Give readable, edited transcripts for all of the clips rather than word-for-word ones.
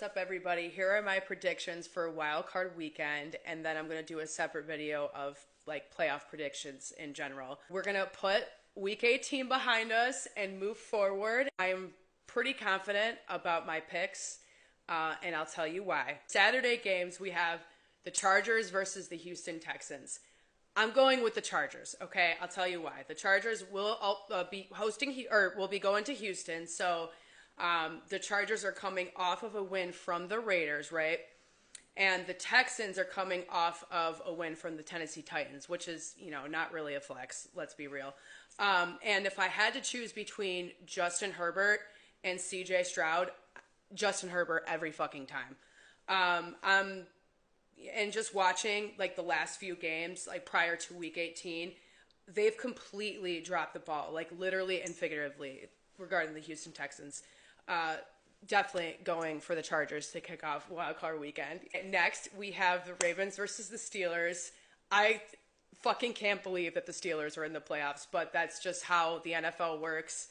What's up, everybody? Here are my predictions for Wild Card Weekend, and then I'm going to do a separate video of like playoff predictions in general. We're going to put Week 18 behind us and move forward. I'm pretty confident about my picks, and I'll tell you why. Saturday games, we have the Chargers versus the Houston Texans. I'm going with the Chargers. Okay, I'll tell you why. The Chargers will be hosting or will be going to Houston, so the Chargers are coming off of a win from the Raiders, right? And the Texans are coming off of a win from the Tennessee Titans, which is, not really a flex. Let's be real. And if I had to choose between Justin Herbert and CJ Stroud, Justin Herbert every fucking time. And just watching like the last few games, like prior to Week 18, they've completely dropped the ball, like literally and figuratively, regarding the Houston Texans. Definitely going for the Chargers to kick off Wild Card Weekend. Next, we have the Ravens versus the Steelers. I fucking can't believe that the Steelers are in the playoffs, but that's just how the NFL works.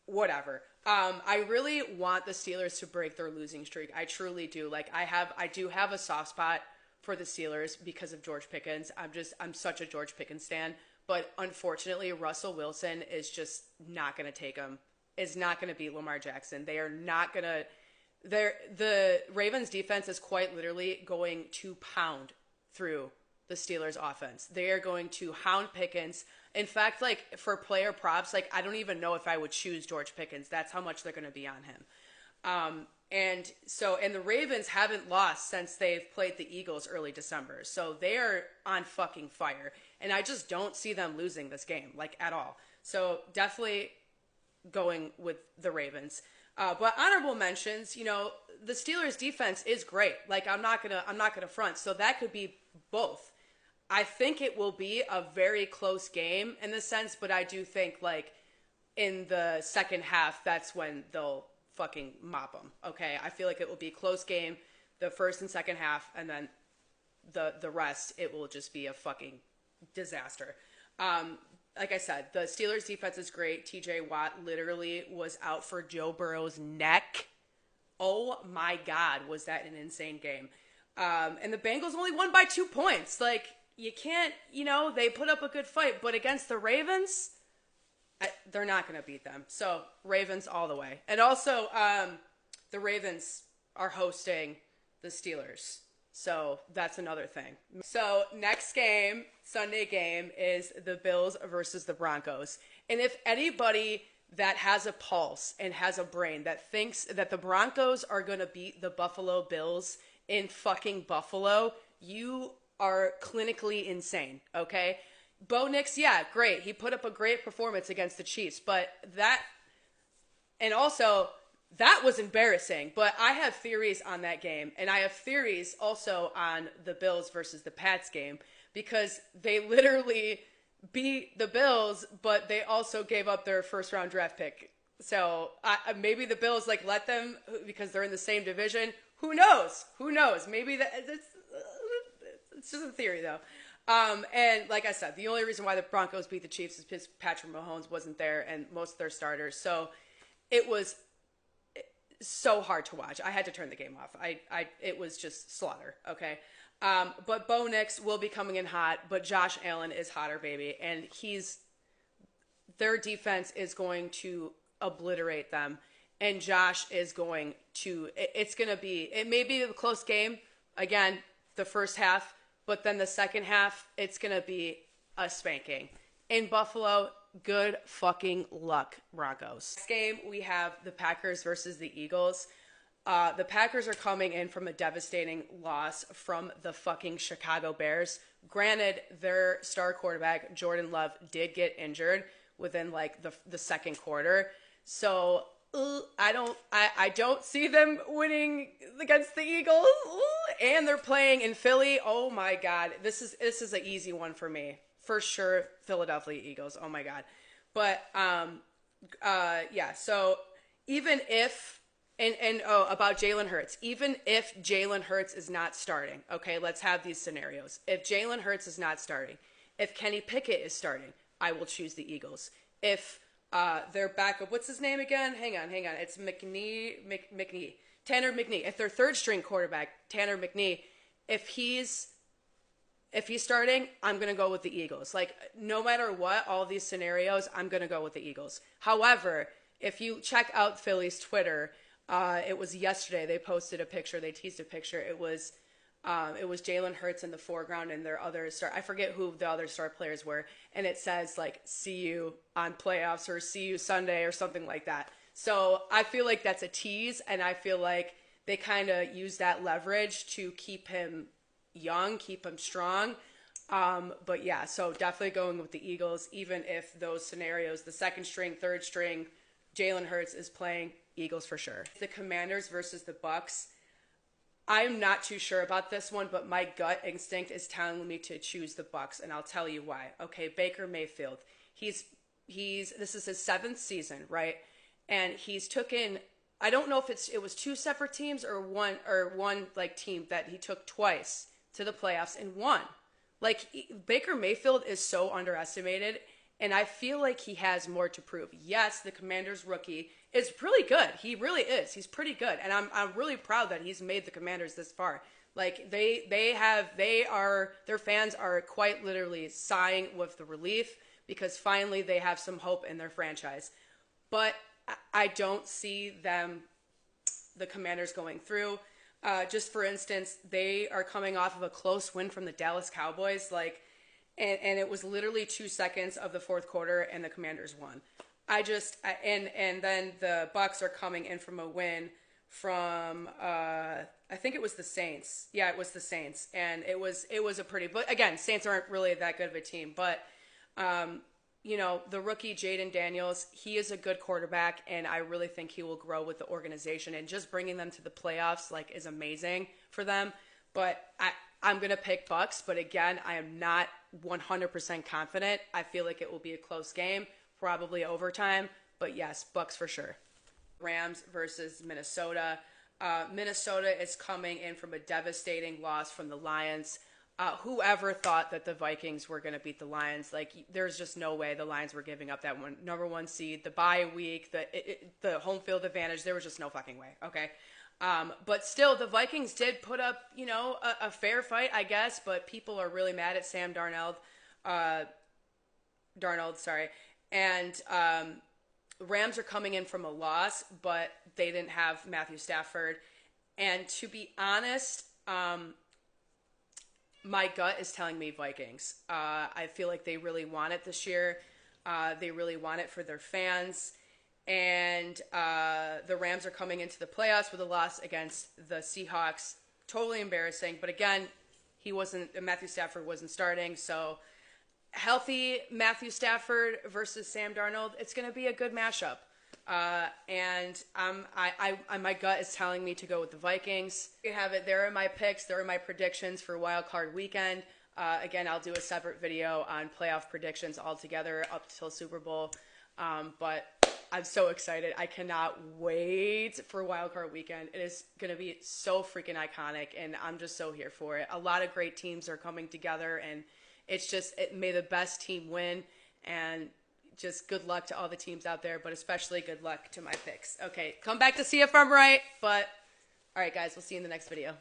Whatever. I really want the Steelers to break their losing streak. I truly do. Like I do have a soft spot for the Steelers because of George Pickens. I'm such a George Pickens stan, but unfortunately Russell Wilson is just not going to take him. Is not going to beat Lamar Jackson. They are not going to. The Ravens defense is quite literally going to pound through the Steelers offense. They are going to hound Pickens. In fact, like for player props, like I don't even know if I would choose George Pickens. That's how much they're going to be on him. And the Ravens haven't lost since they've played the Eagles early December. So they are on fucking fire. And I just don't see them losing this game, like at all. So definitely going with the Ravens. But honorable mentions, the Steelers defense is great. Like I'm not gonna front. So that could be both. I think it will be a very close game in the sense, but I do think like in the second half, that's when they'll fucking mop them. Okay. I feel like it will be a close game, the first and second half, and then the rest, it will just be a fucking disaster. Like I said, the Steelers defense is great. TJ Watt literally was out for Joe Burrow's neck. Oh my God, was that an insane game. And the Bengals only won by 2 points. Like, you can't, they put up a good fight, but against the Ravens, they're not going to beat them. So, Ravens all the way. And also, the Ravens are hosting the Steelers. So that's another thing. So next game, Sunday game, is the Bills versus the Broncos. And if anybody that has a pulse and has a brain that thinks that the Broncos are going to beat the Buffalo Bills in fucking Buffalo, you are clinically insane, okay? Bo Nix, yeah, great. He put up a great performance against the Chiefs, but that was embarrassing, but I have theories on that game, and I have theories also on the Bills versus the Pats game, because they literally beat the Bills, but they also gave up their first-round draft pick. So maybe the Bills let them because they're in the same division. Who knows? Maybe it's just a theory, though. And like I said, the only reason why the Broncos beat the Chiefs is because Patrick Mahomes wasn't there and most of their starters. So it was so hard to watch. I had to turn the game off. It was just slaughter. Okay. But Bo Nix will be coming in hot, but Josh Allen is hotter, baby. And their defense is going to obliterate them. And Josh is going to, it may be a close game. Again, the first half, but then the second half, it's going to be a spanking. In Buffalo, good fucking luck, Broncos. Next game, we have the Packers versus the Eagles. The Packers are coming in from a devastating loss from the fucking Chicago Bears. Granted, their star quarterback, Jordan Love, did get injured within the second quarter. So I don't see them winning against the Eagles. And they're playing in Philly. Oh my God. This is an easy one for me. For sure, Philadelphia Eagles. Oh my God. But yeah, so even if about Jalen Hurts, even if Jalen Hurts is not starting, okay, let's have these scenarios. If Jalen Hurts is not starting, if Kenny Pickett is starting, I will choose the Eagles. If their backup, what's his name again? Hang on. It's McNee. Tanner McNee, if their third string quarterback, Tanner McNee, if he's starting, I'm going to go with the Eagles. Like, no matter what, all these scenarios, I'm going to go with the Eagles. However, if you check out Philly's Twitter, it was yesterday, they posted a picture, they teased a picture. It was Jalen Hurts in the foreground and their other star. I forget who the other star players were. And it says, like, see you on playoffs or see you Sunday or something like that. So I feel like that's a tease, and I feel like they kind of use that leverage to keep him young, keep him strong. But yeah, so definitely going with the Eagles, even if those scenarios, the second string, third string, Jalen Hurts is playing, Eagles for sure. The Commanders versus the Bucks. I'm not too sure about this one, but my gut instinct is telling me to choose the Bucks, and I'll tell you why. Okay, Baker Mayfield. This is his 7th season, right? And he's taken, I don't know if it was 2 separate teams or one like team that he took twice to the playoffs and won. Like, Baker Mayfield is so underestimated, and I feel like he has more to prove. Yes, the Commanders rookie is really good. He really is. He's pretty good, and I'm really proud that he's made the Commanders this far. Like, their fans are quite literally sighing with the relief because finally they have some hope in their franchise. But I don't see the Commanders going through. Just for instance, they are coming off of a close win from the Dallas Cowboys, and it was literally 2 seconds of the fourth quarter, and the Commanders won. And then the Bucks are coming in from a win from I think it was the Saints. Yeah, it was the Saints, and it was a pretty. But again, Saints aren't really that good of a team, but. The rookie Jaden Daniels, he is a good quarterback, and I really think he will grow with the organization. And just bringing them to the playoffs, is amazing for them. But I'm going to pick Bucks, but again, I am not 100% confident. I feel like it will be a close game, probably overtime. But yes, Bucks for sure. Rams versus Minnesota. Minnesota is coming in from a devastating loss from the Lions. Whoever thought that the Vikings were going to beat the Lions? There's just no way the Lions were giving up that number 1 seed, the bye week, the home field advantage. There was just no fucking way. Okay. But still, the Vikings did put up, a fair fight, I guess, but people are really mad at Sam Darnold. And Rams are coming in from a loss, but they didn't have Matthew Stafford. And to be honest, my gut is telling me Vikings. I feel like they really want it this year. They really want it for their fans. And the Rams are coming into the playoffs with a loss against the Seahawks. Totally embarrassing. But again, Matthew Stafford wasn't starting. So healthy Matthew Stafford versus Sam Darnold, it's going to be a good mashup. And my gut is telling me to go with the Vikings. You have it. There are my picks. There are my predictions for Wild Card Weekend. Again, I'll do a separate video on playoff predictions altogether up till Super Bowl. But I'm so excited. I cannot wait for Wild Card Weekend. It is going to be so freaking iconic, and I'm just so here for it. A lot of great teams are coming together, and may the best team win. And just good luck to all the teams out there, but especially good luck to my picks. Okay, come back to see if I'm right. But, all right, guys, we'll see you in the next video.